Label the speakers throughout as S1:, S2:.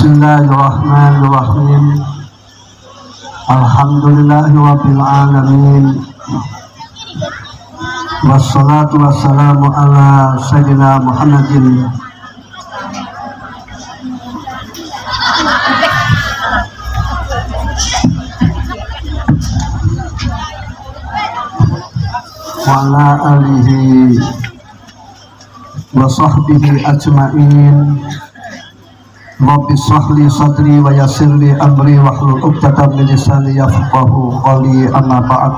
S1: Bismillahirrahmanirrahim. Alhamdulillahirabbil alamin. Wassalatu wassalamu ala sayyidina Muhammadin wa ala alihi wa sahbihi ajma'in. Rabbi shrahli sadri wa yassirli amri wahlul 'uqdatam min lisani yafqahu qawli. Amma ba'd.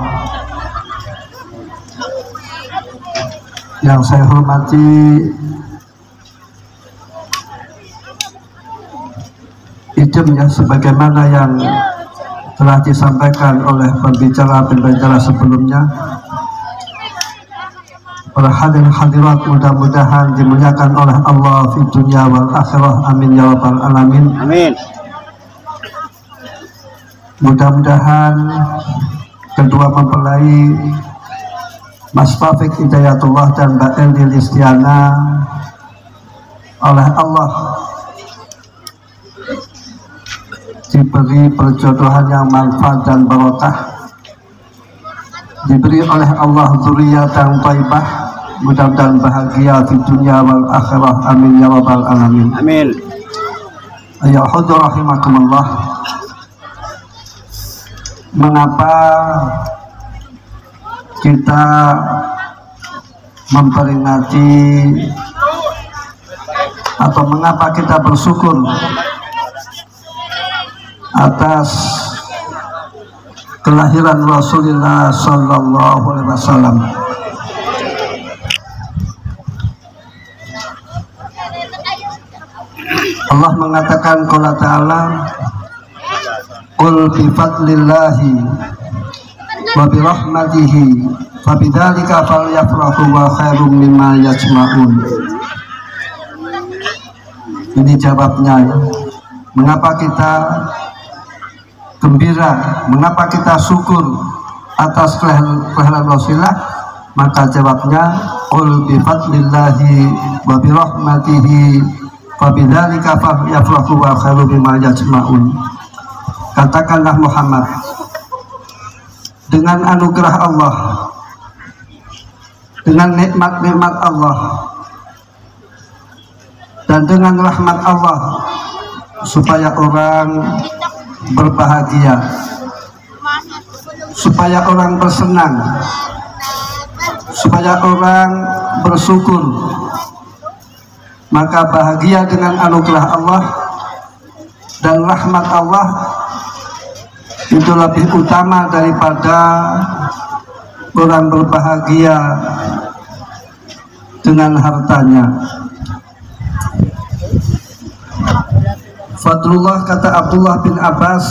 S1: Yang saya hormati izin ya, sebagaimana yang telah disampaikan oleh pembicara sebelumnya, para hadirin hadirat, mudah-mudahan dimuliakan oleh Allah fi dunya wal akhirah. Amin ya rabbal alamin.
S2: Amin.
S1: Mudah-mudahan kedua mempelai Mas Taufik Hidayatullah dan Mbak Eldi Listiana oleh Allah diberi perjodohan yang manfaat dan barokah, diberi oleh Allah dzurriyyah yang thayyibah, mudah-mudahan bahagia di dunia wal akhirah. Amin ya rabbal alamin.
S2: Amin.
S1: Ya hudur rahimakumullah. Mengapa kita memperingati atau mengapa kita bersyukur atas kelahiran Rasulullah Sallallahu Alaihi Wasallam? Allah mengatakan, qala ta'ala, qul bi fadlillahi wa bi rahmatihi fabidzalika falyafrahu wa khairum mimma yajma'un. Ini jawabnya ya. Mengapa kita gembira, mengapa kita syukur atas kelahiran Rasulullah? Maka jawabnya, qul bi fadlillahi wa bi rahmatihi fabidzalika falyafrahu wa khairum mimma yajma'un. Katakanlah Muhammad, dengan anugerah Allah, dengan nikmat-nikmat Allah, dan dengan rahmat Allah, supaya orang berbahagia, supaya orang bersenang, supaya orang bersyukur. Maka bahagia dengan anugerah Allah dan rahmat Allah itu lebih utama daripada orang berbahagia dengan hartanya. Fadlullah, kata Abdullah bin Abbas,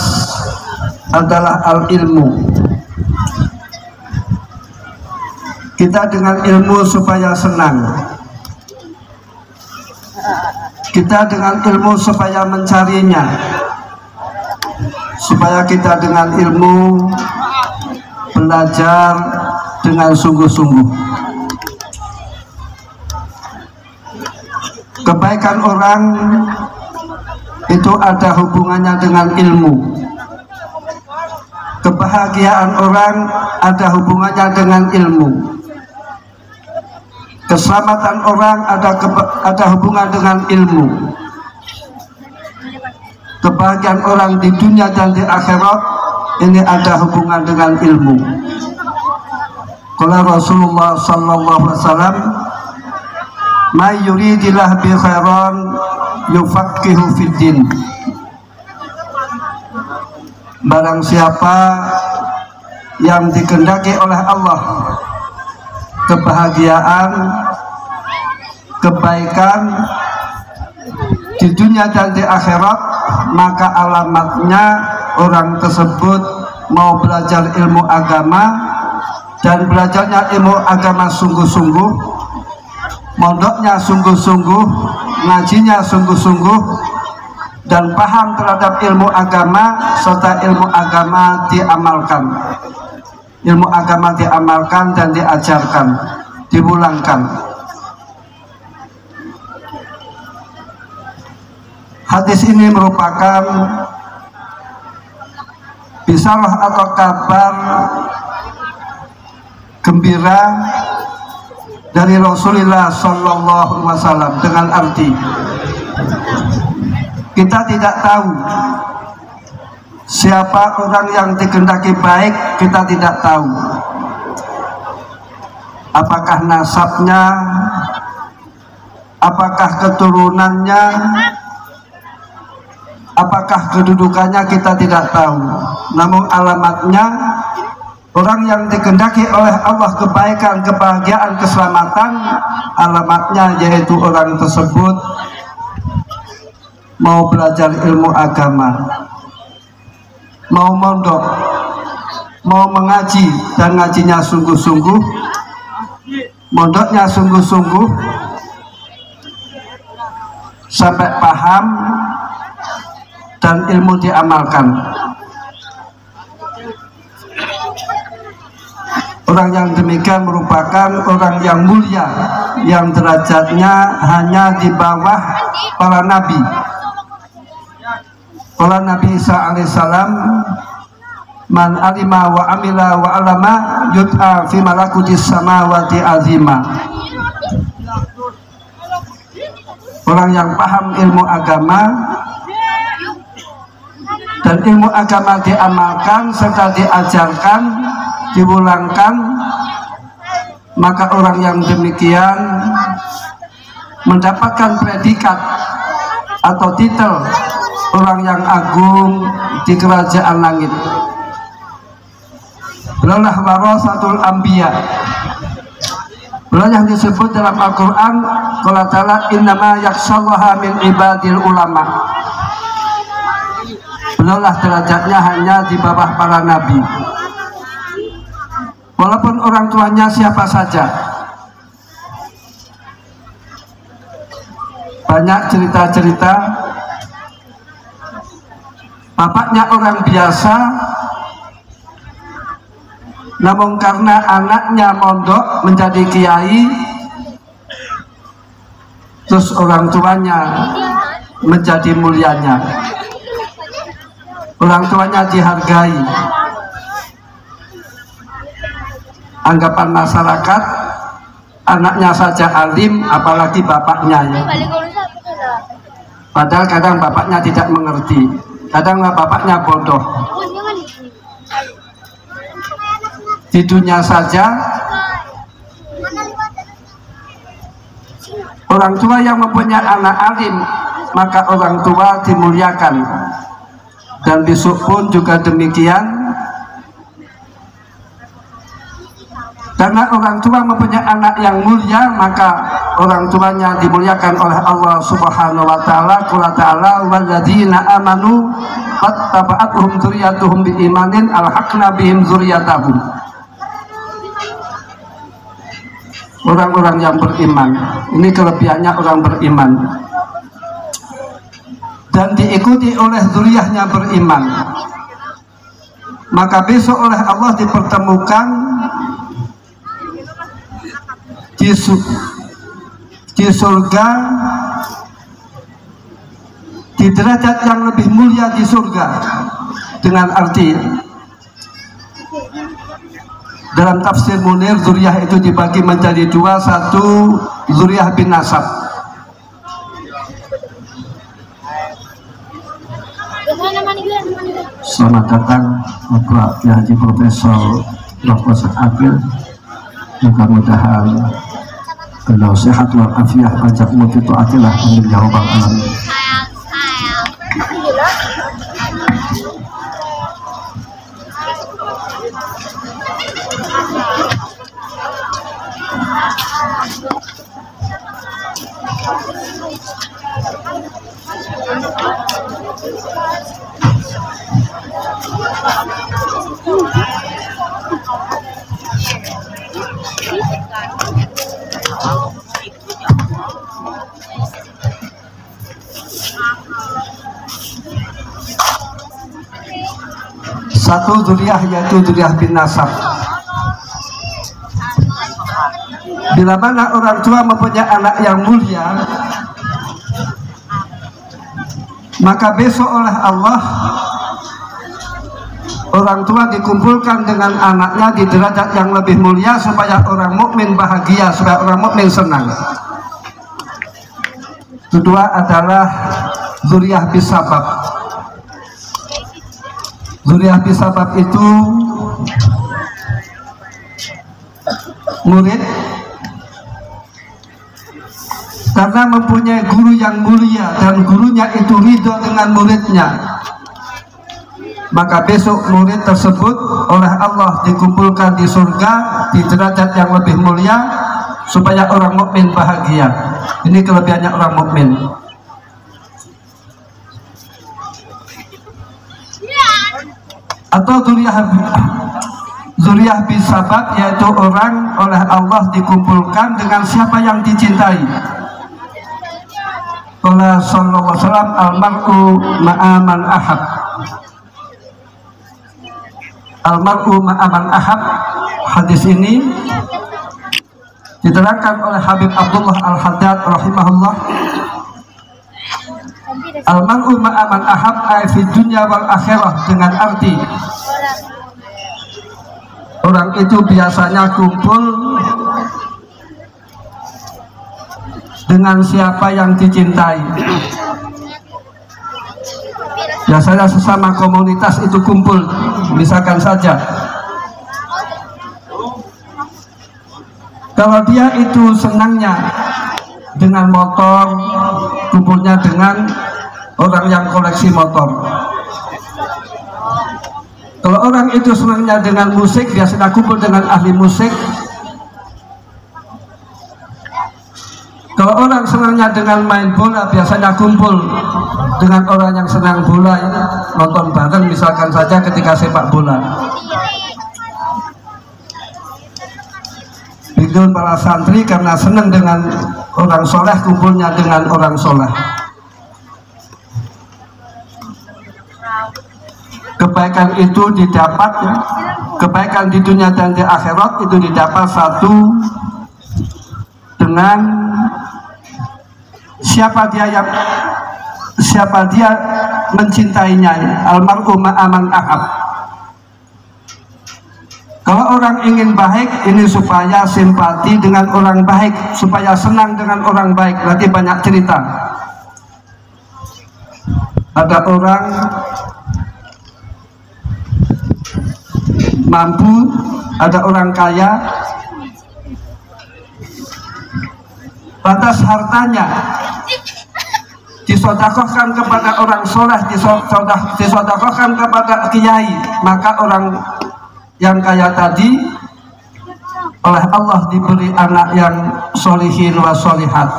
S1: adalah al-ilmu. Kita dengan ilmu supaya senang, kita dengan ilmu supaya mencarinya, supaya kita dengan ilmu belajar dengan sungguh-sungguh. Kebaikan orang itu ada hubungannya dengan ilmu. Kebahagiaan orang ada hubungannya dengan ilmu. Keselamatan orang ada hubungan dengan ilmu. Kebahagiaan orang di dunia dan di akhirat ini ada hubungan dengan ilmu. Qala Rasulullah sallallahu alaihi wasallam, may yuridillah bi khairan yufaqihu fid din. Barang siapa yang dikehendaki oleh Allah kebahagiaan, kebaikan di dunia dan di akhirat, maka alamatnya orang tersebut mau belajar ilmu agama, dan belajarnya ilmu agama sungguh-sungguh, mondoknya sungguh-sungguh, ngajinya sungguh-sungguh, dan paham terhadap ilmu agama, serta ilmu agama diamalkan. Ilmu agama diamalkan dan diajarkan, diulangkan. Hadis ini merupakan bisyarah atau kabar gembira dari Rasulullah Sallallahu Alaihi Wasallam, dengan arti kita tidak tahu siapa orang yang dikehendaki baik, kita tidak tahu apakah nasabnya, apakah keturunannya, apakah kedudukannya, kita tidak tahu. Namun alamatnya, orang yang dikehendaki oleh Allah kebaikan, kebahagiaan, keselamatan, alamatnya yaitu orang tersebut mau belajar ilmu agama, mau mondok, mau mengaji, dan ngajinya sungguh-sungguh, mondoknya sungguh-sungguh sampai paham dan ilmu diamalkan. Orang yang demikian merupakan orang yang mulia, yang derajatnya hanya di bawah para nabi. Qala Nabi Isa alaihissalam, man alima wa amila wa alama yut'a fi malakutis samawati azima. Orang yang paham ilmu agama dan ilmu agama diamalkan serta diajarkan, diulangkan, maka orang yang demikian mendapatkan predikat atau titel orang yang agung di kerajaan langit. Beliaulah warasatul anbiya. Beliau yang disebut dalam Al-Quran, qala ta'ala innama yakhshallaha min ibadil ulama. Beliaulah derajatnya hanya di bawah para nabi, walaupun orang tuanya siapa saja. Banyak cerita-cerita bapaknya orang biasa, namun karena anaknya mondok menjadi kiai, terus orang tuanya menjadi mulianya, orang tuanya dihargai. Anggapan masyarakat, anaknya saja alim, apalagi bapaknya ya. Padahal kadang bapaknya tidak mengerti, kadang bapaknya bodoh. Di dunia saja, orang tua yang mempunyai anak alim, maka orang tua dimuliakan. Dan besok pun juga demikian. Karena orang tua mempunyai anak yang mulia, maka orang tuanya dimuliakan oleh Allah Subhanahu wa taala. Qala ta'ala walladzina amanu wattaba'atuhum dzurriyyatuhum biimanin alhaqna bihim dzurriyyatahum. Orang-orang yang beriman, ini kelebihannya orang beriman, dan diikuti oleh zuriyahnya beriman, maka besok oleh Allah dipertemukan di surga, di derajat yang lebih mulia di surga. Dengan arti, dalam tafsir Munir, zuriyah itu dibagi menjadi dua. Satu, zuriyah bin nasab. Selamat datang Bapak Kiai Haji Profesor Dr. Akil. Mudah-mudahan beliau sehat walafiat, panjang umur, itu atilah amin ya rabbal alamin. Satu zuriyah, yaitu zuriyah bin nasab. Bila mana orang tua mempunyai anak yang mulia, maka besok oleh Allah orang tua dikumpulkan dengan anaknya di derajat yang lebih mulia supaya orang mukmin bahagia, supaya orang mukmin senang. Kedua adalah zuriyah bisabab. Zuriyah bisabab itu murid karena mempunyai guru yang mulia dan gurunya itu ridho dengan muridnya, maka besok murid tersebut oleh Allah dikumpulkan di surga di derajat yang lebih mulia supaya orang mukmin bahagia. Ini kelebihannya orang mukmin. Atau zuriyah bisabab, yaitu orang oleh Allah dikumpulkan dengan siapa yang dicintai. Qala sallallahu alaihi wasallam, al-mar'u ma'aman ahab. Al-mar'u ma'aman ahab. Hadis ini diterangkan oleh Habib Abdullah Al-Haddad rahimahullah. Al-mar'u ma'aman ahab ay fi dunya wal akhirah, dengan arti orang itu biasanya kumpul dengan siapa yang dicintai. Biasanya sesama komunitas itu kumpul, misalkan saja kalau dia itu senangnya dengan motor, kumpulnya dengan orang yang koleksi motor. Kalau orang itu senangnya dengan musik, biasanya kumpul dengan ahli musik. Kalau orang senangnya dengan main bola, biasanya kumpul dengan orang yang senang bola, nonton bareng misalkan saja ketika sepak bola. Begitu para santri karena senang dengan orang soleh, kumpulnya dengan orang soleh. Kebaikan itu didapat, ya, kebaikan di dunia dan di akhirat itu didapat satu dengan siapa dia mencintainya. Almarhum ma'aman ahab. Kalau orang ingin baik, ini supaya simpati dengan orang baik, supaya senang dengan orang baik. Nanti banyak cerita. Ada orang mampu, ada orang kaya, batas hartanya disodakohkan kepada orang soleh, disodakohkan kepada kiai, maka orang yang kaya tadi oleh Allah diberi anak yang solihin wa solihat,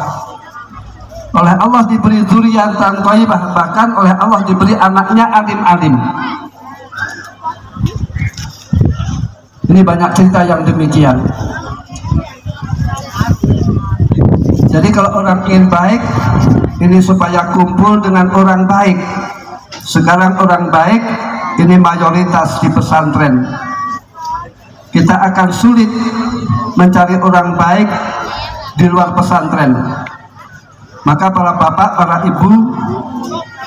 S1: oleh Allah diberi dzurriatan thayyibah, bahkan oleh Allah diberi anaknya alim-alim. Ini banyak cerita yang demikian. Jadi kalau orang ingin baik, ini supaya kumpul dengan orang baik. Sekarang orang baik ini mayoritas di pesantren. Kita akan sulit mencari orang baik di luar pesantren. Maka para bapak, para ibu,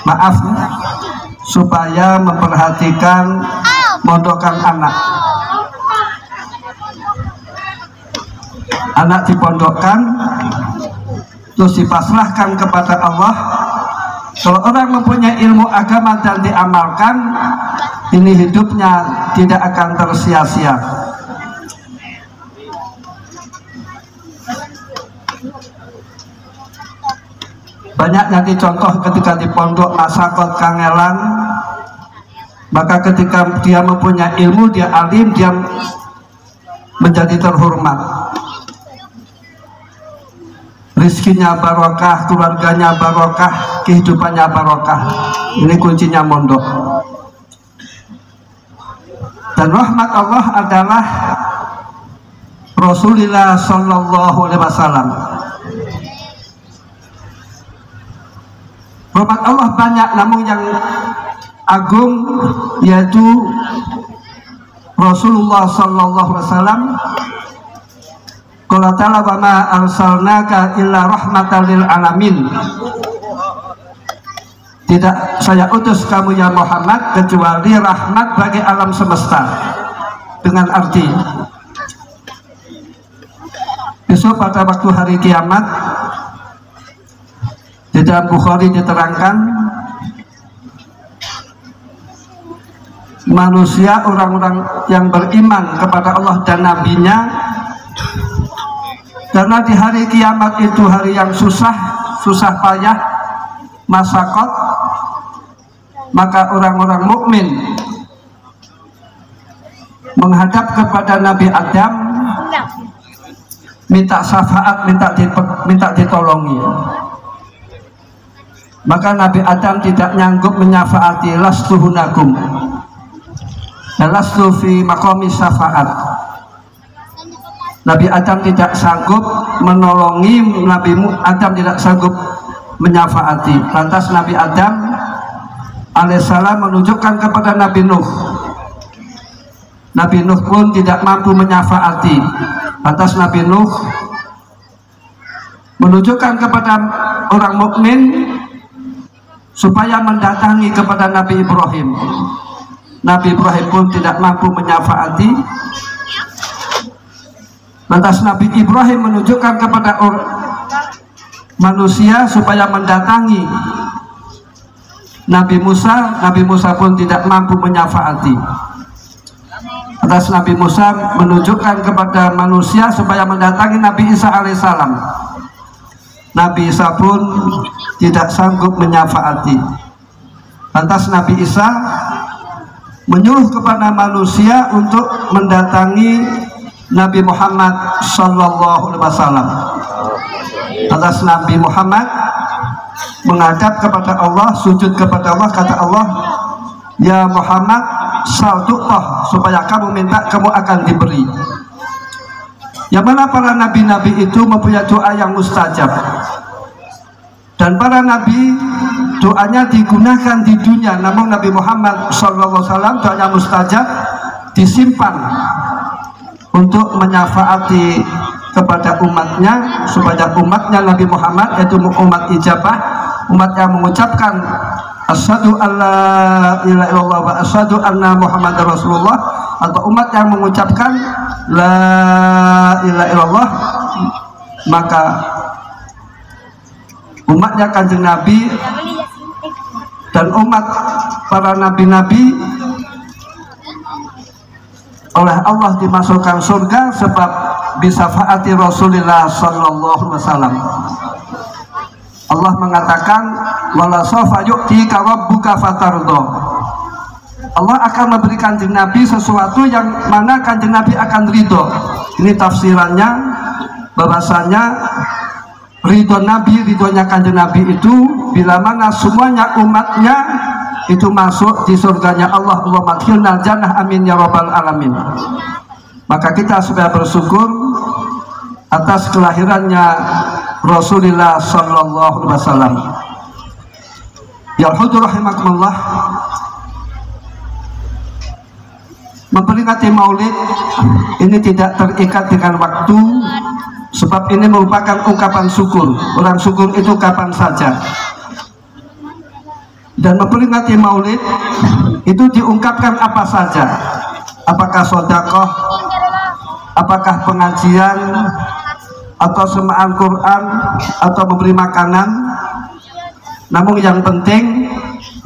S1: maaf, supaya memperhatikan mondokan anak. Anak dipondokkan, terus dipasrahkan kepada Allah. Kalau orang mempunyai ilmu agama dan diamalkan, ini hidupnya tidak akan tersia-sia. Banyak nanti contoh ketika di pondok masakot kangelan, maka ketika dia mempunyai ilmu, dia alim, dia menjadi terhormat. Rizkinya barokah, keluarganya barokah, kehidupannya barokah. Ini kuncinya mondok. Dan rahmat Allah adalah Rasulullah Sallallahu Alaihi Wasallam. Rahmat Allah banyak, namun yang agung yaitu Rasulullah Sallallahu Alaihi Wasallam. Qala ta'ala wa ma arsalnaka illa rahmatan lil alamin. tidak saya utus kamu ya Muhammad kecuali rahmat bagi alam semesta. Dengan arti besok pada waktu hari kiamat, di dalam Bukhari diterangkan, manusia, orang-orang yang beriman kepada Allah dan Nabi-Nya, karena di hari kiamat itu hari yang susah payah, masyaqat, maka orang-orang mukmin menghadap kepada Nabi Adam, minta syafaat, minta ditolongi. Maka Nabi Adam tidak nyanggup menyafaati, lastu hunakum, lastu fi maqami syafaat. Nabi Adam tidak sanggup menolongi, Nabi Adam tidak sanggup menyafaati. Lantas Nabi Adam alaihissalam menunjukkan kepada Nabi Nuh. Nabi Nuh pun tidak mampu menyafaati. Lantas Nabi Nuh menunjukkan kepada orang mukmin supaya mendatangi kepada Nabi Ibrahim. Nabi Ibrahim pun tidak mampu menyafaati. Lantas Nabi Ibrahim menunjukkan kepada manusia supaya mendatangi Nabi Musa. Nabi Musa pun tidak mampu menyafaati. Lantas Nabi Musa menunjukkan kepada manusia supaya mendatangi Nabi Isa alaihissalam. Nabi Isa pun tidak sanggup menyafaati. Lantas Nabi Isa menyuruh kepada manusia untuk mendatangi Nabi Muhammad sallallahu alaihi wasallam. Lantas Nabi Muhammad menghadap kepada Allah, sujud kepada Allah, kata Allah, ya Muhammad, sal tu'tah, supaya kamu minta, kamu akan diberi. Yang mana para nabi-nabi itu mempunyai doa yang mustajab, dan para nabi doanya digunakan di dunia, namun Nabi Muhammad SAW doanya mustajab disimpan untuk menyafaati kepada umatnya, supaya umatnya Nabi Muhammad, yaitu umat ijabah, umat yang mengucapkan asyhadu alla ilaha illallah wa asyhadu anna muhammadar rasulullah, atau umat yang mengucapkan la ilaha illallah, maka umatnya Kanjeng Nabi dan umat para nabi-nabi oleh Allah dimasukkan surga sebab bisafaati Rasulullah sallallahu alaihi wasallam. Allah mengatakan wala sawfa yu'tika rabbuka fatardha. Allah akan memberikan Kanjeng Nabi sesuatu yang mana Kanjeng Nabi akan ridho. Ini tafsirannya, bahwasanya ridho Nabi, ridhonya Kanjeng Nabi itu bila mana semuanya umatnya itu masuk di surganya Allah. Allahumma adkhilnal jannah, amin ya rabbal alamin. Maka kita sudah bersyukur atas kelahirannya Rasulullah sallallahu alaihi wasallam. Ya hudur rahimakumullah, memperingati Maulid ini tidak terikat dengan waktu, sebab ini merupakan ungkapan syukur. Orang syukur itu kapan saja. Dan memperingati Maulid itu diungkapkan apa saja, apakah sedekah, apakah pengajian, atau semaan Quran, atau memberi makanan. Namun yang penting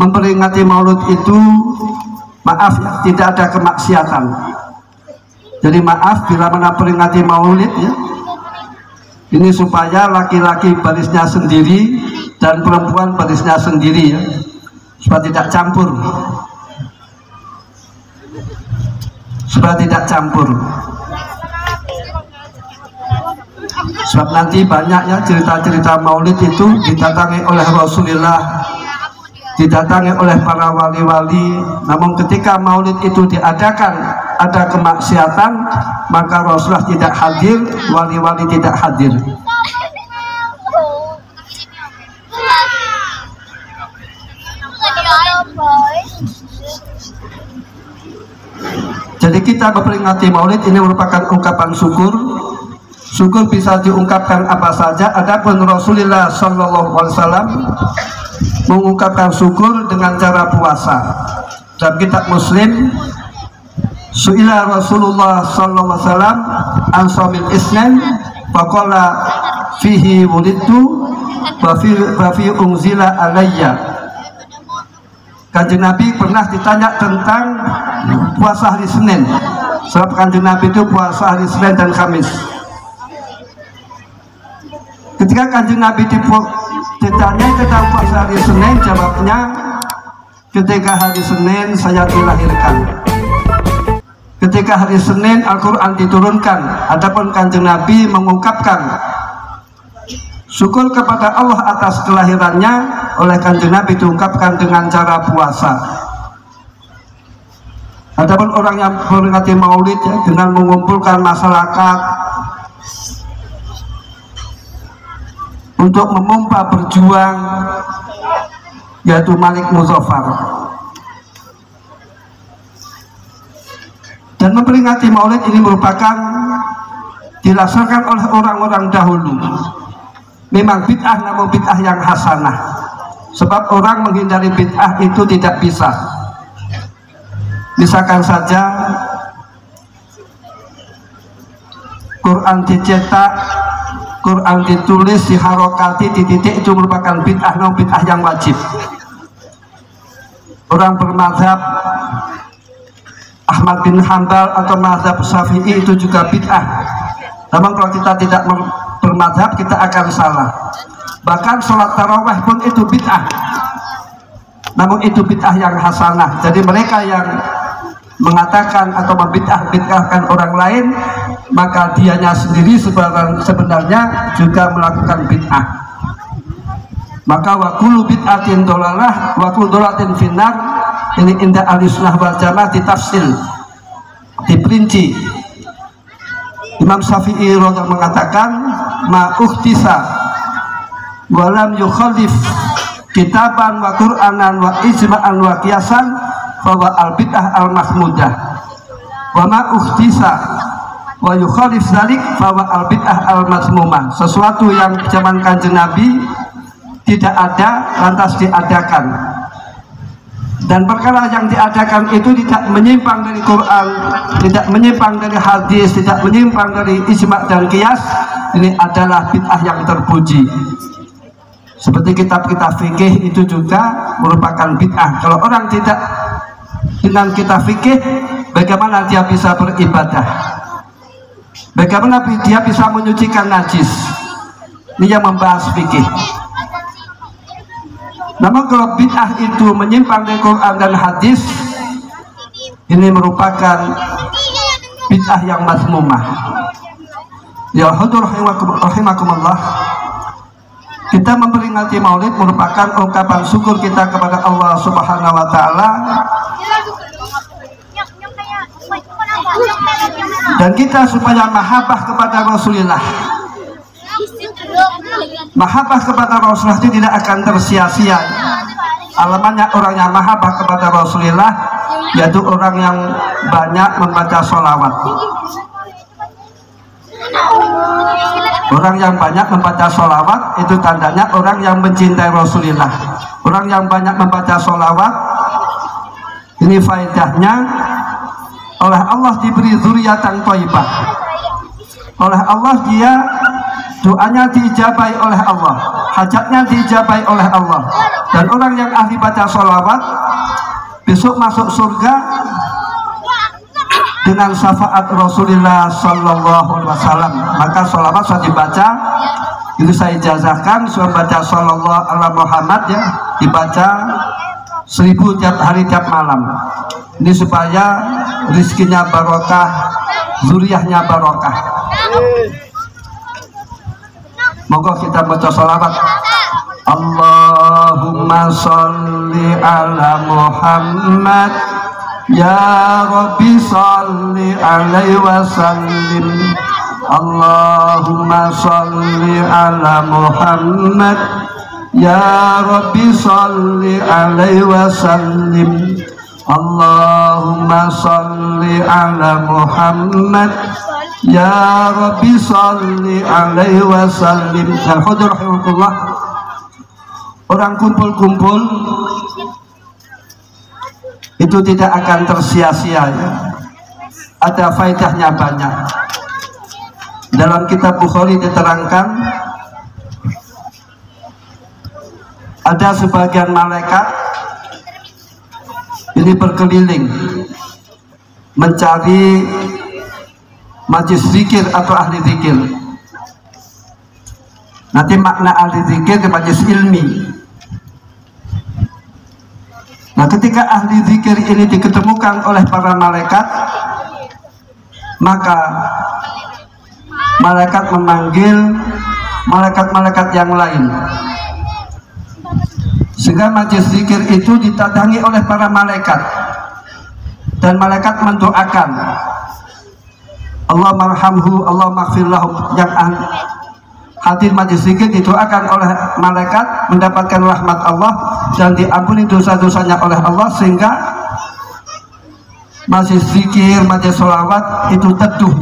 S1: memperingati Maulid itu, maaf ya, tidak ada kemaksiatan. Jadi maaf bila mana peringati Maulid ya, ini supaya laki-laki barisnya sendiri dan perempuan barisnya sendiri ya, supaya tidak campur, supaya tidak campur. Sebab nanti banyak ya cerita-cerita Maulid itu didatangi oleh Rasulullah, didatangi oleh para wali-wali. Namun ketika Maulid itu diadakan ada kemaksiatan, maka Rasulullah tidak hadir, wali-wali tidak hadir. Jadi kita memperingati Maulid ini merupakan ungkapan syukur. Syukur bisa diungkapkan apa saja. Adapun Rasulullah sallallahu alaihi wasallam mengungkapkan syukur dengan cara puasa. Dalam kitab Muslim, su'ila Rasulullah sallallahu alaihi wasallam an shaumil isnin faqala fihi wulidtu wa fi unzila alayya. Kanjeng Nabi pernah ditanya tentang puasa hari Senin. Sebab Kanjeng Nabi itu puasa hari Senin dan Kamis. Ketika Kanjeng Nabi ditanya tentang puasa hari Senin, jawabnya, ketika hari Senin saya dilahirkan. Ketika hari Senin Al-Quran diturunkan. Adapun Kanjeng Nabi mengungkapkan syukur kepada Allah atas kelahirannya, oleh Kanjeng Nabi diungkapkan dengan cara puasa. Adapun orang yang memperingati Maulid ya, dengan mengumpulkan masyarakat untuk memompa berjuang, yaitu Malik Muzaffar. Dan memperingati Maulid ini merupakan dilaksanakan oleh orang-orang dahulu. Memang bid'ah, namun bid'ah yang hasanah. Sebab orang menghindari bid'ah itu tidak bisa. Misalkan saja Quran dicetak, Quran ditulis, diharokati, dititik, itu merupakan bid'ah, namun bid'ah yang wajib. Orang bermadzhab Ahmad bin Hanbal atau mazhab Syafi'i itu juga bid'ah. Namun kalau kita tidak bermadzhab, kita akan salah. Bahkan sholat tarawih pun itu bid'ah, namun itu bid'ah yang hasanah. Jadi mereka yang mengatakan atau membid'ahkan orang lain, maka dianya sendiri sebenarnya juga melakukan bid'ah. Maka wa kullu bid'atin dolalah wa kullu dolatin finnar, ini indah ahlussunnah wal jamaah ditafsil, diperinci. Imam Syafi'i radhiyallahu mengatakan, ma uhtisa walam yukhalif kitaban wa qur'anan wa ijma'an wa qiyasan bahwa al bid'ah al mahmudah, wa ma uhtisa wa yukhalif dzalik bahwa al bid'ah al mazmumah. Sesuatu yang zaman Kanjeng Nabi tidak ada lantas diadakan, dan perkara yang diadakan itu tidak menyimpang dari Quran, tidak menyimpang dari hadis, tidak menyimpang dari ijma' dan qiyas, ini adalah bid'ah yang terpuji. Seperti kitab-kitab fikih itu juga merupakan bid'ah. Kalau orang tidak dengan kitab fikih, bagaimana dia bisa beribadah? Bagaimana dia bisa menyucikan najis? Ini yang membahas fikih. Namun kalau bid'ah itu menyimpang dari Quran dan hadis, ini merupakan bid'ah yang mazmumah. Ya hadur rahimakumullah, kita memperingati Maulid merupakan ungkapan syukur kita kepada Allah Subhanahu wa taala, dan kita supaya mahabbah kepada Rasulullah. Mahabbah kepada Rasulullah itu tidak akan tersia-sia. Alamannya orang yang mahabbah kepada Rasulullah, yaitu orang yang banyak membaca sholawat. Orang yang banyak membaca sholawat itu tandanya orang yang mencintai Rasulullah. Orang yang banyak membaca sholawat, ini faedahnya oleh Allah diberi zuriyatan thayyibah. Oleh Allah dia doanya diijabai oleh Allah, hajatnya diijabai oleh Allah. Dan orang yang ahli baca sholawat besok masuk surga dengan syafaat Rasulullah sallallahu alaihi wasallam. Maka sholawat saya dibaca, itu saya ijazahkan, saya baca sallallahu ala Muhammad ya, dibaca 1000 tiap hari tiap malam. Ini supaya rizkinya barokah, zuriyahnya barokah. Monggo kita baca sholawat. Allahumma sholli ala Muhammad, ya Rabbi sholli alaihi wasallim. Allahumma sholli ala Muhammad, ya Rabbi sholli alaihi wasallim. Allahumma sholli ala Muhammad, ya Rabbi sholli alaihi wasallim. Al-Hudur rahimahullah. orang kumpul-kumpul itu tidak akan tersia-sia ya. Ada faedahnya banyak. Dalam kitab Bukhari diterangkan ada sebagian malaikat ini berkeliling mencari majlis zikir atau ahli zikir. Nanti makna ahli zikir di majlis ilmi. Nah, ketika ahli zikir ini diketemukan oleh para malaikat, maka malaikat memanggil malaikat-malaikat yang lain, sehingga majlis zikir itu ditadangi oleh para malaikat, dan malaikat mendoakan, Allah marhamhu, Allah maghfirlahu. Yang hadir majlis zikir didoakan oleh malaikat mendapatkan rahmat Allah dan diampuni dosa-dosanya oleh Allah, sehingga majlis zikir, majlis sholawat itu teduh,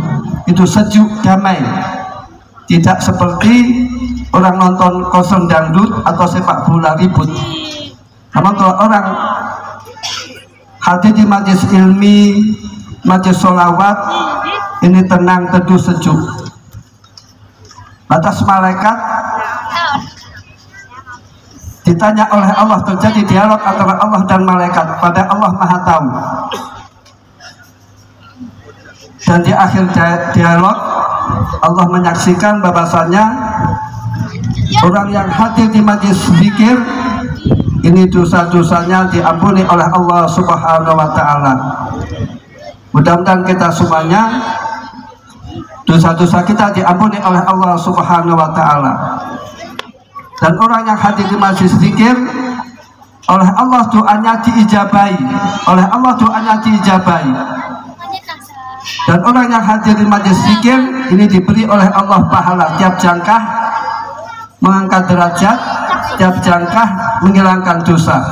S1: itu sejuk, damai. Tidak seperti orang nonton konser dangdut atau sepak bola ribut. Namun kalau orang hadir di majlis ilmi, majlis sholawat, ini tenang, teduh, sejuk. Batas malaikat ditanya oleh Allah, terjadi dialog antara Allah dan malaikat, pada Allah Maha Tahu. Dan di akhir dialog Allah menyaksikan bahwasanya orang yang hadir di majlis zikir ini dosa-dosanya diampuni oleh Allah Subhanahu wa Ta'ala. Mudah-mudahan kita semuanya dosa-dosa kita diampuni oleh Allah Subhanahu wa Ta'ala. Dan orang yang hadir di majlis zikir, oleh Allah doanya diijabahi, oleh Allah doanya diijabahi. Dan orang yang hadir di majlis zikir ini diberi oleh Allah pahala, tiap jangkah mengangkat derajat, tiap jangkah menghilangkan dosa.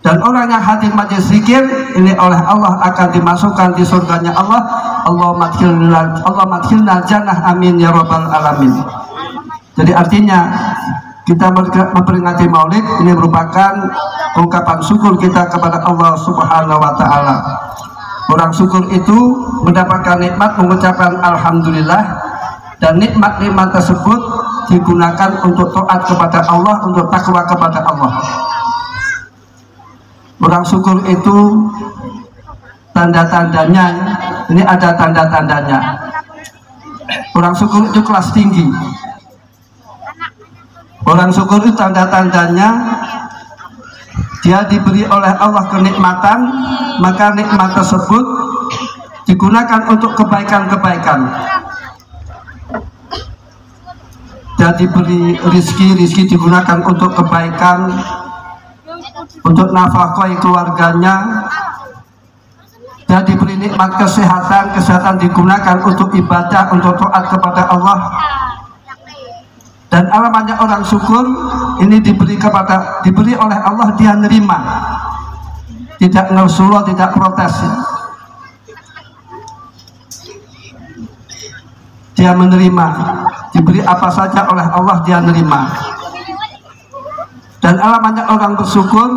S1: Dan orang yang hadir majlis zikir ini oleh Allah akan dimasukkan di surganya Allah. Allah madkhilna jannah, amin ya rabbal alamin. Jadi artinya kita memperingati Maulid ini merupakan ungkapan syukur kita kepada Allah Subhanahu wa Ta'ala. Orang syukur itu mendapatkan nikmat, mengucapkan alhamdulillah, dan nikmat-nikmat tersebut digunakan untuk taat kepada Allah, untuk takwa kepada Allah. Orang syukur itu tanda-tandanya, ini ada tanda-tandanya. Orang syukur itu kelas tinggi. Orang syukur itu tanda-tandanya dia diberi oleh Allah kenikmatan, maka nikmat tersebut digunakan untuk kebaikan-kebaikan. Dia diberi rizki digunakan untuk kebaikan, untuk nafkahi keluarganya. Dia diberi nikmat kesehatan digunakan untuk ibadah, untuk taat kepada Allah. Dan alamatnya orang syukur ini diberi oleh Allah, dia nerima, tidak ngelusulah, tidak protes. Dia menerima, diberi apa saja oleh Allah, dia nerima. Dan alamatnya orang bersyukur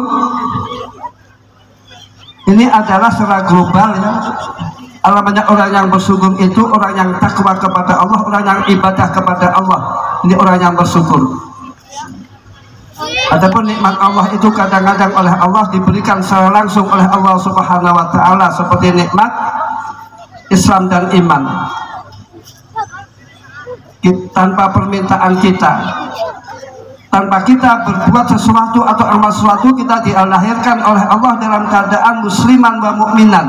S1: ini adalah secara global ya. Alamatnya orang yang bersyukur itu orang yang takwa kepada Allah, orang yang ibadah kepada Allah. Ini orang yang bersyukur. Adapun nikmat Allah itu kadang-kadang oleh Allah diberikan secara langsung oleh Allah Subhanahu wa Ta'ala, seperti nikmat Islam dan iman. Tanpa permintaan kita, tanpa kita berbuat sesuatu atau amal sesuatu, kita dilahirkan oleh Allah dalam keadaan musliman wa mukminan.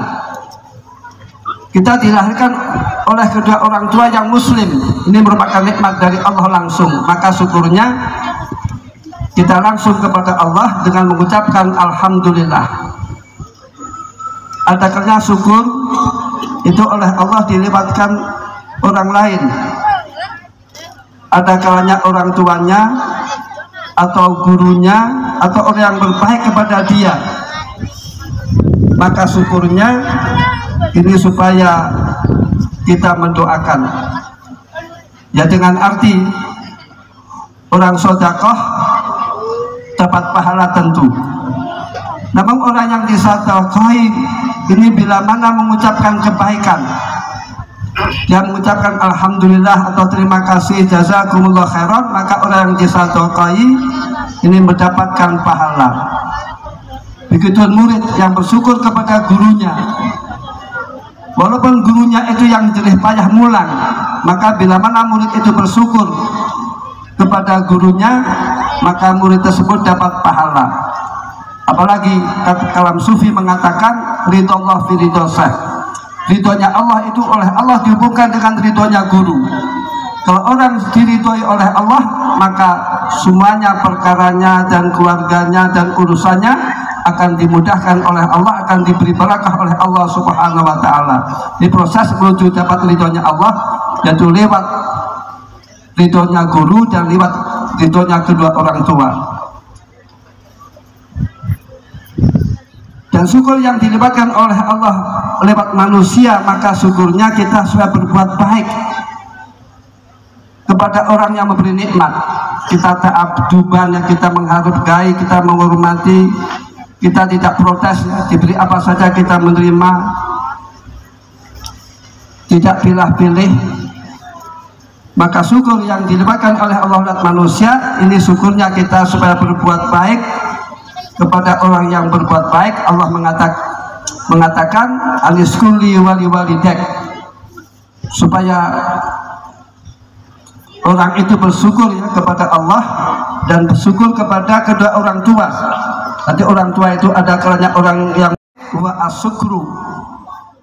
S1: Kita dilahirkan oleh kedua orang tua yang muslim. Ini merupakan nikmat dari Allah langsung. Maka syukurnya kita langsung kepada Allah dengan mengucapkan alhamdulillah. Ada kalanya syukur itu oleh Allah dilewatkan orang lain. Ada kalanya orang tuanya atau gurunya atau orang yang berbaik kepada dia. Maka syukurnya ini supaya kita mendoakan ya, dengan arti orang sedekah dapat pahala tentu. Namun orang yang disedekahkan ini bila mana mengucapkan kebaikan, dia mengucapkan alhamdulillah atau terima kasih jazakumullah khairan, maka orang yang disedekahi ini mendapatkan pahala. Begitu murid yang bersyukur kepada gurunya, walaupun gurunya itu yang jerih payah mulang, maka bila mana murid itu bersyukur kepada gurunya, maka murid tersebut dapat pahala. Apalagi kalam sufi mengatakan ridhollah fi ridho syekh, ridhonya Allah itu oleh Allah dihubungkan dengan ridhonya guru. Kalau orang diridhoi oleh Allah, maka semuanya perkaranya dan keluarganya dan urusannya akan dimudahkan oleh Allah, akan diberi barakah oleh Allah Subhanahu wa taala. Di proses menuju dapat ridhonya Allah yaitu lewat ridhonya guru dan lewat ridhonya kedua orang tua. Dan syukur yang dilibatkan oleh Allah lewat manusia, maka syukurnya kita sudah berbuat baik kepada orang yang memberi nikmat. Kita ta'abduban, yang kita menghargai, kita menghormati, kita tidak protes, diberi apa saja kita menerima, tidak pilih-pilih. Maka syukur yang dilibatkan oleh Allah lewat manusia, ini syukurnya kita supaya berbuat baik kepada orang yang berbuat baik. Allah mengatakan aniskuli wali walidek, supaya orang itu bersyukur ya kepada Allah dan bersyukur kepada kedua orang tua. Nanti orang tua itu ada kalanya orang yang wa asyukru,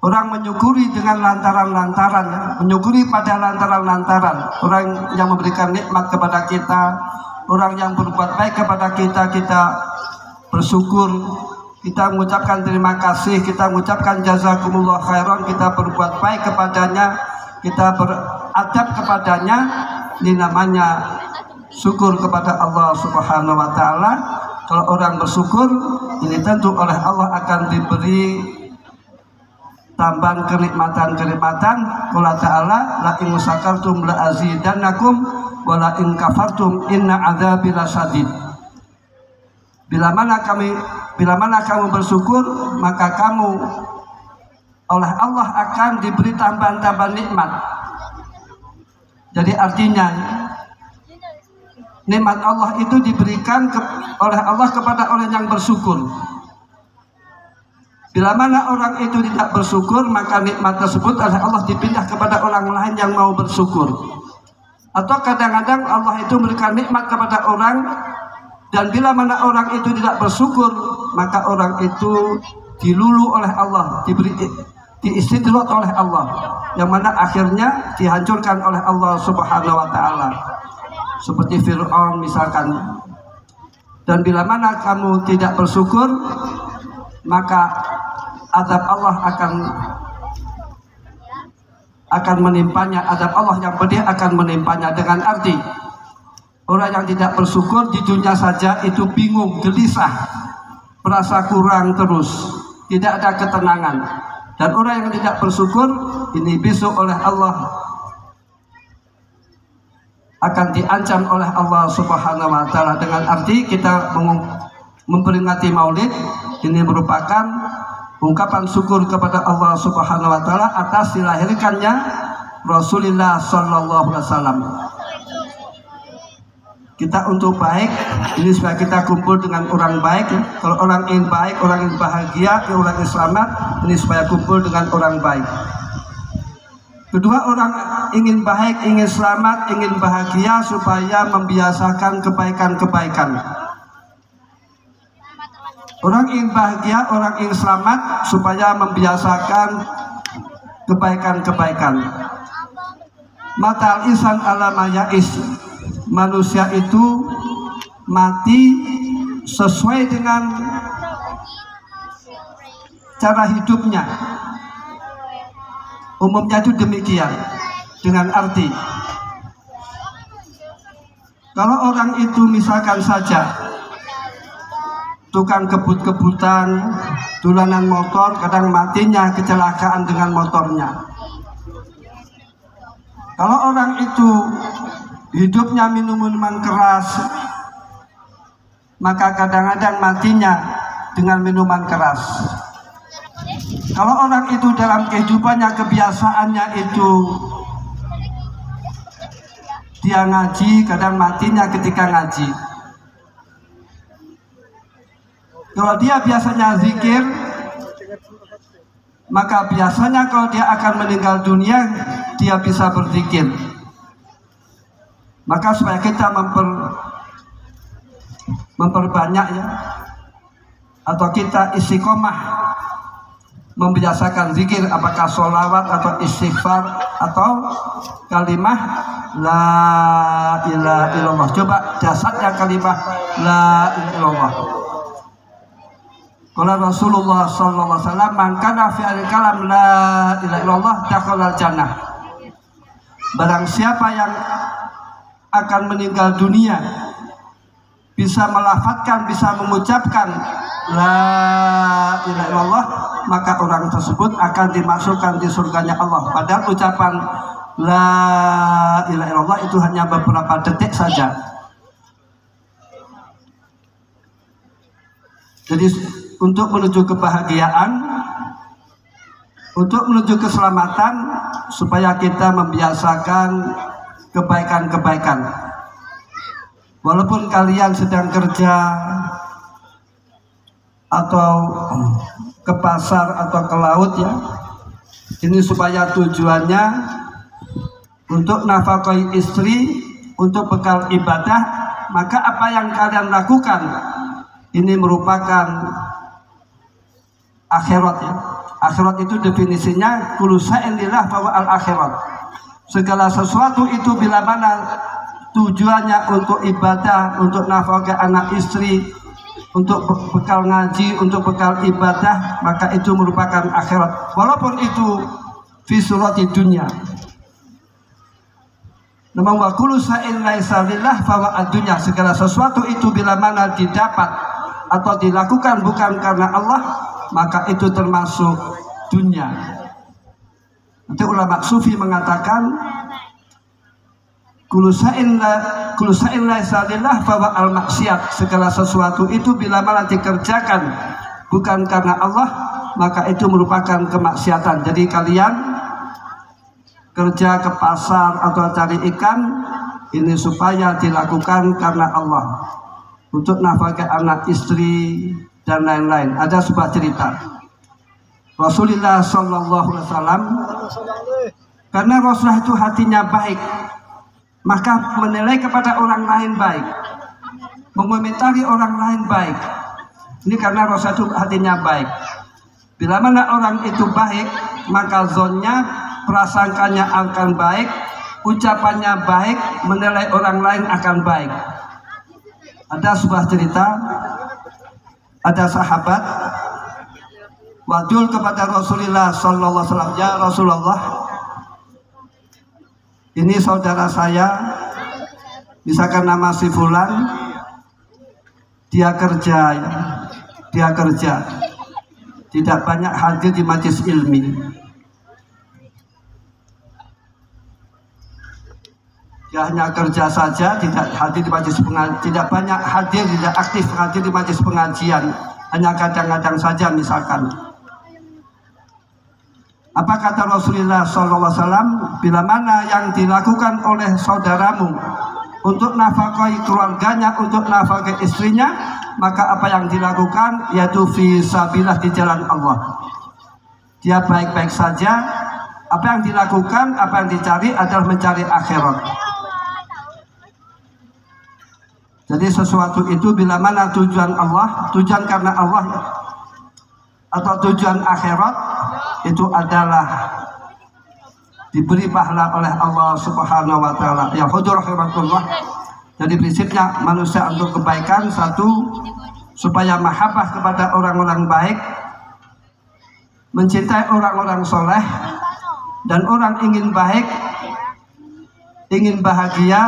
S1: orang menyukuri dengan lantaran-lantaran ya, menyukuri pada lantaran-lantaran. Orang yang memberikan nikmat kepada kita, orang yang berbuat baik kepada kita, kita bersyukur, kita mengucapkan terima kasih, kita mengucapkan jazakumullah khairan, kita berbuat baik kepadanya, kita beradab kepadanya. Ini namanya syukur kepada Allah Subhanahu wa taala. Kalau orang bersyukur, ini tentu oleh Allah akan diberi tambahan kenikmatan-kenikmatan. Allah Ta'ala, la in syakartum la azidannakum wa la in kafartum inna adzabi lasyadid. Bila mana kamu bersyukur, maka kamu oleh Allah akan diberi tambahan-tambahan nikmat. Jadi artinya nikmat Allah itu diberikan oleh Allah kepada orang yang bersyukur. Bila mana orang itu tidak bersyukur, maka nikmat tersebut oleh Allah dipindah kepada orang lain yang mau bersyukur. Atau kadang-kadang Allah itu memberikan nikmat kepada orang, dan bila mana orang itu tidak bersyukur, maka orang itu dilulu oleh Allah, diistidrat oleh Allah, yang mana akhirnya dihancurkan oleh Allah Subhanahu wa taala. Seperti Fir'aun misalkan. Dan bila mana kamu tidak bersyukur, maka azab Allah akan menimpanya, azab Allah yang pedih akan menimpanya. Dengan arti orang yang tidak bersyukur di dunia saja itu bingung, gelisah, merasa kurang terus, tidak ada ketenangan. Dan orang yang tidak bersyukur ini besok oleh Allah akan diancam oleh Allah Subhanahu wa taala. Dengan arti kita memperingati Maulid ini merupakan ungkapan syukur kepada Allah Subhanahu wa taala atas dilahirkannya Rasulullah sallallahu alaihi wasallam. Kita untuk baik, ini supaya kita kumpul dengan orang baik. Kalau orang ingin baik, orang ingin bahagia, orang ingin selamat, ini supaya kumpul dengan orang baik. Kedua, orang ingin baik, ingin selamat, ingin bahagia supaya membiasakan kebaikan-kebaikan. Orang ingin bahagia, orang ingin selamat supaya membiasakan kebaikan-kebaikan. Matal insan alama ya'is, manusia itu mati sesuai dengan cara hidupnya. Umumnya itu demikian. Dengan arti, kalau orang itu misalkan saja tukang kebut-kebutan, dolanan motor, kadang matinya kecelakaan dengan motornya. Kalau orang itu hidupnya minum minuman keras, maka kadang-kadang matinya dengan minuman keras. Kalau orang itu dalam kehidupannya, kebiasaannya itu dia ngaji, kadang matinya ketika ngaji. Kalau dia biasanya zikir, maka biasanya kalau dia akan meninggal dunia, dia bisa berzikir. Maka supaya kita memperbanyak ya, atau kita istiqomah membiasakan zikir, apakah sholawat atau istighfar atau kalimah la ilaha illallah. Coba dasarnya kalimah la ilaha illallah. Kalau Rasulullah sallallahu alaihi wasallam, man kana fi al-kalam la ilaha illallah dakhala al-jannah. Barang siapa yang akan meninggal dunia bisa melafadzkan, bisa mengucapkan la ilaha illallah, maka orang tersebut akan dimasukkan di surganya Allah. Padahal ucapan la ilaha illallah itu hanya beberapa detik saja. Jadi untuk menuju kebahagiaan, untuk menuju keselamatan, supaya kita membiasakan kebaikan-kebaikan. Walaupun kalian sedang kerja atau ke pasar atau ke laut ya, ini supaya tujuannya untuk nafkahi istri, untuk bekal ibadah, maka apa yang kalian lakukan ini merupakan akhirat ya. Akhirat itu definisinya kullu syai'in lillah bahwa al akhirat. Segala sesuatu itu bila mana tujuannya untuk ibadah, untuk nafkah anak istri, untuk bekal ngaji, untuk bekal ibadah, maka itu merupakan akhirat. Walaupun itu fi surati dunia. Namun wa kullu syai'in laisa lillah bahwa ad-dunya, segala sesuatu itu bila mana didapat atau dilakukan bukan karena Allah, maka itu termasuk dunia. Nanti ulama sufi mengatakan kullu syai'in laisa lillah bahwa al-maksiat, segala sesuatu itu bila mana dikerjakan bukan karena Allah, maka itu merupakan kemaksiatan. Jadi kalian kerja ke pasar atau cari ikan, ini supaya dilakukan karena Allah, untuk nafkah anak istri dan lain-lain. Ada sebuah cerita Rasulullah sallallahu alaihi wasallam, karena Rasulullah itu hatinya baik, maka menilai kepada orang lain baik, mengomentari orang lain baik. Ini karena Rasulullah itu hatinya baik. Bila mana orang itu baik, maka zonnya, prasangkanya akan baik, ucapannya baik, menilai orang lain akan baik. Ada sebuah cerita, ada sahabat wadul kepada Rasulullah sallallahu alaihi wasallam, ya Rasulullah, ini saudara saya, misalkan nama si fulan, dia kerja, tidak banyak hadir di majelis ilmi. Dia hanya kerja saja, tidak hadir di majelis pengajian, tidak banyak hadir, tidak aktif hadir di majelis pengajian, hanya kadang-kadang saja misalkan. Apa kata Rasulullah SAW? Bila mana yang dilakukan oleh saudaramu untuk nafkahi keluarganya, untuk nafkahi istrinya, maka apa yang dilakukan yaitu fisabilillah, di jalan Allah. Dia baik-baik saja. Apa yang dilakukan, apa yang dicari adalah mencari akhirat. Jadi sesuatu itu bila mana tujuan Allah, tujuan karena Allah atau tujuan akhirat, itu adalah diberi pahala oleh Allah Subhanahu wa taala. Ya hudur rahimatullah. Jadi prinsipnya manusia untuk kebaikan, satu, supaya mahabbah kepada orang-orang baik, mencintai orang-orang soleh, dan orang ingin baik, ingin bahagia,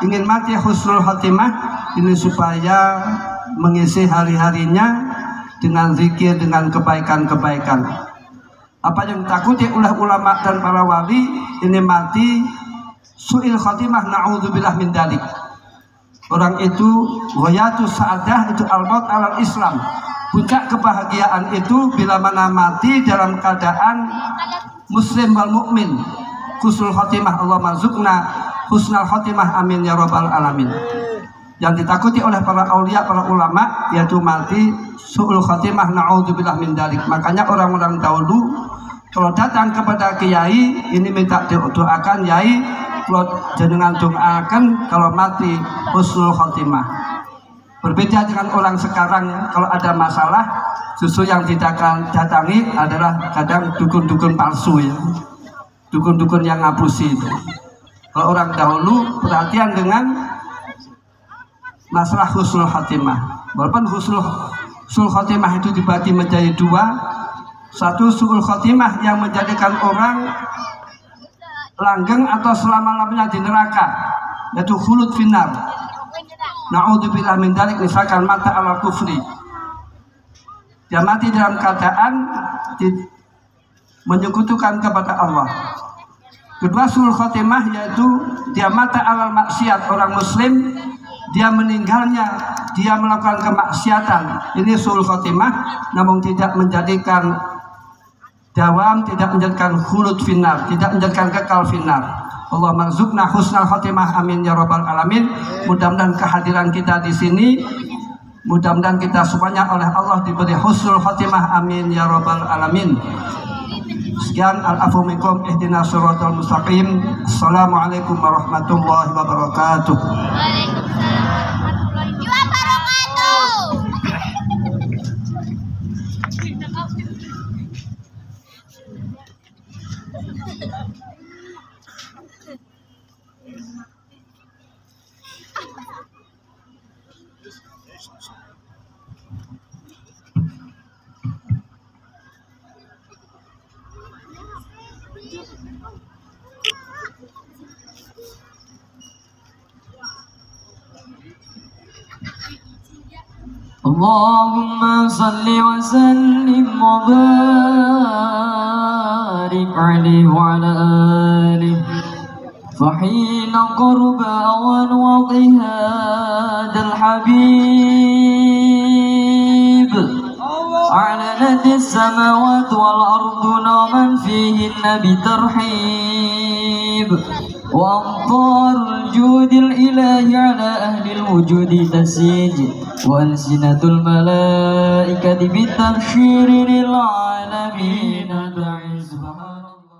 S1: ingin mati husnul khatimah, ini supaya mengisi hari-harinya dengan zikir, dengan kebaikan-kebaikan. Apa yang ditakuti oleh ulama dan para wali, ini mati su'il khatimah, na'udzubillah min dalik. Orang itu wayatus sa'adah itu al-maut alal Islam. Puncak kebahagiaan itu bila mana mati dalam keadaan muslim wal mukmin. Husnul khotimah, Allah marzukna husnul khotimah, amin ya rabbal alamin. Yang ditakuti oleh para aulia, para ulama, yaitu mati su'ul khotimah, na'udzubillah min dalik. Makanya orang-orang dahulu kalau datang kepada kiai ini minta doakan, yai kalau jenengan doakan kalau mati husnul khotimah. Berbeda dengan orang sekarang ya, kalau ada masalah justru yang didatangi adalah kadang dukun-dukun palsu ya, dukun-dukun yang ngapusi itu. Kalau orang dahulu perhatian dengan masalah husnul khotimah. Walaupun husnul khotimah itu dibagi menjadi dua. Satu, su'ul khotimah yang menjadikan orang langgeng atau selama-lamanya di neraka, yaitu khulud finnar. Na'udzubillah min dzalik, misalkan mata ala kufri. Dia mati dalam keadaan menyekutukan kepada Allah. Kedua, su'ul khotimah yaitu dia mata ala maksiat, orang muslim dia meninggalnya, dia melakukan kemaksiatan. Ini su'ul khotimah, namun tidak menjadikan dawam, tidak menjadikan khulud finnar, tidak menjadikan kekal finnar. Allah marzukna husnal khotimah, amin ya rabbal alamin. Mudah-mudahan kehadiran kita di sini, mudah-mudahan kita semuanya oleh Allah diberi husnul khotimah, amin ya rabbal alamin. Sekian, al-afu minkum, ihdinas siratal mustaqim. Assalamualaikum warahmatullahi wabarakatuh.
S2: Allahumma salli wa sallim wa barik alaihi wa ala alihi. Fahina qurba awan wadiha dal habib ala nadi samawat wal ardu man fihinna bitarhib. وأمطار الجود الإلهي على أهل الوجود تسيج وألسنة الملائكة بالتبشير للعالمين تعز. سبحان الله.